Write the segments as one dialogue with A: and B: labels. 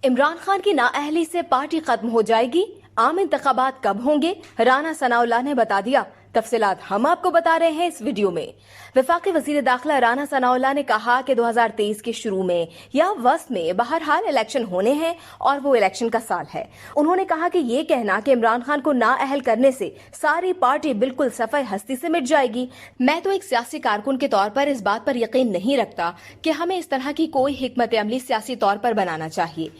A: इमरान खान की नाअहली से पार्टी खत्म हो जाएगी, आम इंतखाबात कब होंगे, राना सनाउल्लाह ने बता दिया। तफसीलात हम आपको बता रहे हैं इस वीडियो में। वफाकी वजीर दाखिला राना सनाउल्लाह ने कहा कि 2023 के शुरू में या वस्त में बहरहाल इलेक्शन होने हैं और वो इलेक्शन का साल है। उन्होंने कहा कि ये कहना कि इमरान खान को नाअहल करने से सारी पार्टी बिल्कुल सफर हस्ती से मिट जाएगी, मैं तो एक सियासी कारकुन के तौर पर इस बात पर यकीन नहीं रखता कि हमें इस तरह की कोई हिकमत अमली सियासी तौर पर बनाना चाहिए।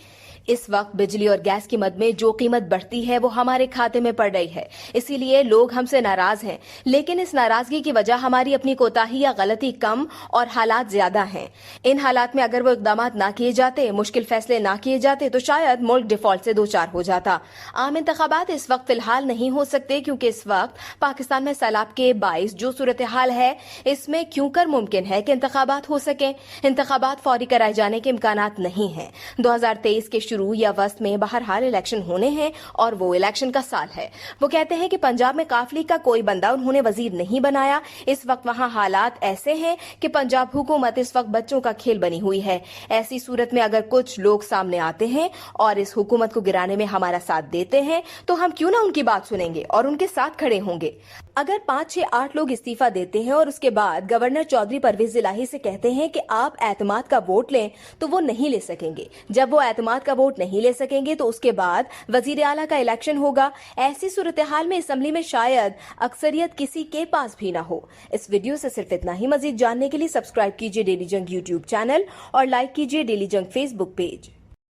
A: इस वक्त बिजली और गैस की मद में जो कीमत बढ़ती है वो हमारे खाते में पड़ रही है, इसीलिए लोग हमसे नाराज हैं। लेकिन इस नाराजगी की वजह हमारी अपनी कोताही या गलती कम और हालात ज्यादा हैं। इन हालात में अगर वो इकदाम ना किए जाते, मुश्किल फैसले ना किए जाते तो शायद मुल्क डिफॉल्ट से दो चार हो जाता। आम इंतखाबात इस वक्त फिलहाल नहीं हो सकते क्योंकि इस वक्त पाकिस्तान में सैलाब के बाइस जो सूरत हाल है, इसमें क्यों कर मुमकिन है कि इंतखाबात हो सके। इंतखाबात फौरी कराए जाने के इम्कानात नहीं है। 2023 के शुरू या वस्त में बहरहाल इलेक्शन होने हैं और वो इलेक्शन का साल है। वो कहते हैं कि पंजाब में काफ लीग का कोई बंदा उन्होंने वजीर नहीं बनाया। इस वक्त वहां हालात ऐसे हैं कि पंजाब हुकूमत इस वक्त बच्चों का खेल बनी हुई है। ऐसी सूरत में अगर कुछ लोग सामने आते हैं और इस हुकूमत को गिराने में हमारा साथ देते हैं तो हम क्यों ना उनकी बात सुनेंगे और उनके साथ खड़े होंगे। अगर 5, 6, 8 लोग इस्तीफा देते हैं और उसके बाद गवर्नर चौधरी परवेज इलाही से कहते हैं कि आप एतमाद का वोट लें, तो वो नहीं ले सकेंगे। जब वो एतमाद का वोट नहीं ले सकेंगे तो उसके बाद वजीर आला का इलेक्शन होगा। ऐसी सूरत हाल में असेंबली में शायद अक्सरियत किसी के पास भी ना हो। इस वीडियो से सिर्फ इतना ही। मजीद जानने के लिए सब्सक्राइब कीजिए डेली जंग यूट्यूब चैनल और लाइक कीजिए डेली जंग फेसबुक पेज।